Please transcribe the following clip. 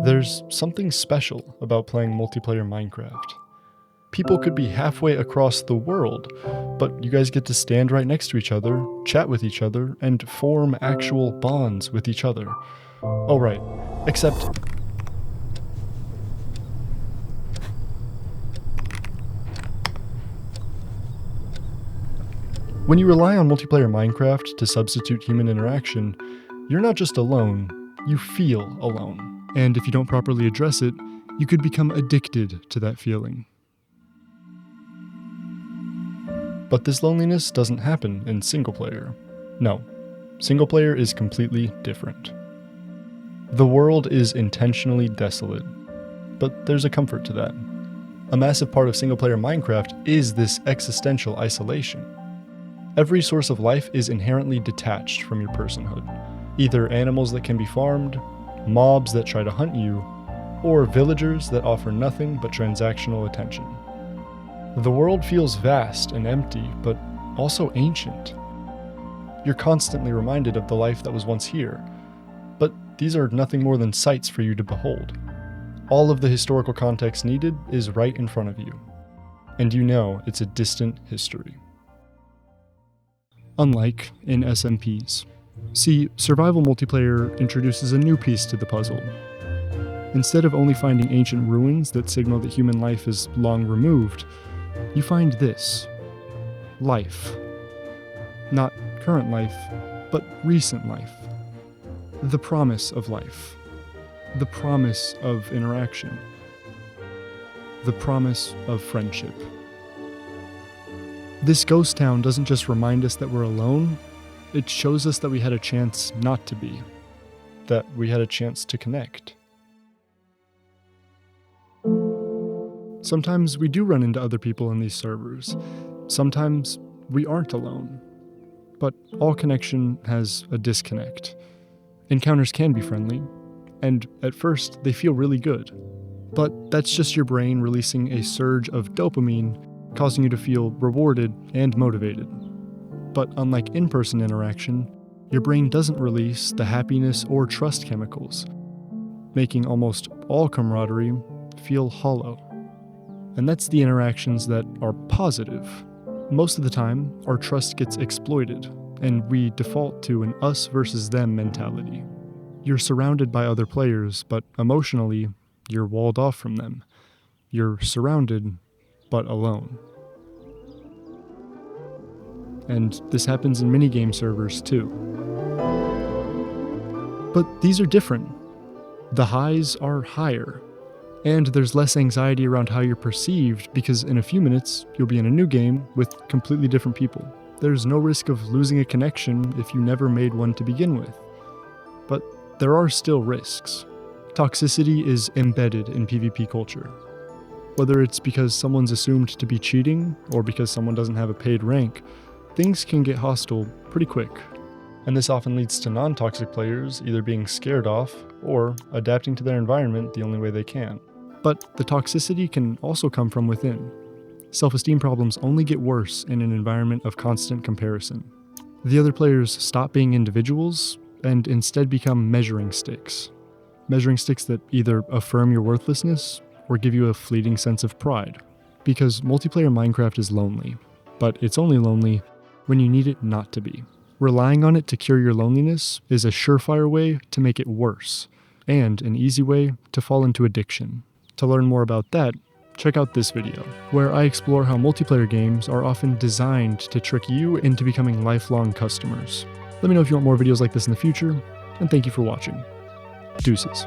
There's something special about playing multiplayer Minecraft. People could be halfway across the world, but you guys get to stand right next to each other, chat with each other, and form actual bonds with each other. Oh right, except when you rely on multiplayer Minecraft to substitute human interaction, you're not just alone, you feel alone. And if you don't properly address it, you could become addicted to that feeling. But this loneliness doesn't happen in single player. No, single player is completely different. The world is intentionally desolate, but there's a comfort to that. A massive part of single player Minecraft is this existential isolation. Every source of life is inherently detached from your personhood. Either animals that can be farmed, mobs that try to hunt you, or villagers that offer nothing but transactional attention. The world feels vast and empty, but also ancient. You're constantly reminded of the life that was once here, but these are nothing more than sights for you to behold. All of the historical context needed is right in front of you, and you know it's a distant history. Unlike in SMPs. See, survival multiplayer introduces a new piece to the puzzle. Instead of only finding ancient ruins that signal that human life is long removed, you find this. Life. Not current life, but recent life. The promise of life. The promise of interaction. The promise of friendship. This ghost town doesn't just remind us that we're alone, it shows us that we had a chance not to be. That we had a chance to connect. Sometimes we do run into other people in these servers. Sometimes we aren't alone. But all connection has a disconnect. Encounters can be friendly, and at first they feel really good. But that's just your brain releasing a surge of dopamine, causing you to feel rewarded and motivated. But unlike in-person interaction, your brain doesn't release the happiness or trust chemicals, making almost all camaraderie feel hollow. And that's the interactions that are positive. Most of the time, our trust gets exploited, and we default to an us versus them mentality. You're surrounded by other players, but emotionally, you're walled off from them. You're surrounded, but alone. And this happens in minigame servers too. But these are different. The highs are higher, and there's less anxiety around how you're perceived because in a few minutes, you'll be in a new game with completely different people. There's no risk of losing a connection if you never made one to begin with. But there are still risks. Toxicity is embedded in PvP culture. Whether it's because someone's assumed to be cheating or because someone doesn't have a paid rank, things can get hostile pretty quick. And this often leads to non-toxic players either being scared off or adapting to their environment the only way they can. But the toxicity can also come from within. Self-esteem problems only get worse in an environment of constant comparison. The other players stop being individuals and instead become measuring sticks. Measuring sticks that either affirm your worthlessness or give you a fleeting sense of pride. Because multiplayer Minecraft is lonely, but it's only lonely when you need it not to be. Relying on it to cure your loneliness is a surefire way to make it worse, and an easy way to fall into addiction. To learn more about that, check out this video, where I explore how multiplayer games are often designed to trick you into becoming lifelong customers. Let me know if you want more videos like this in the future, and thank you for watching. Deuces.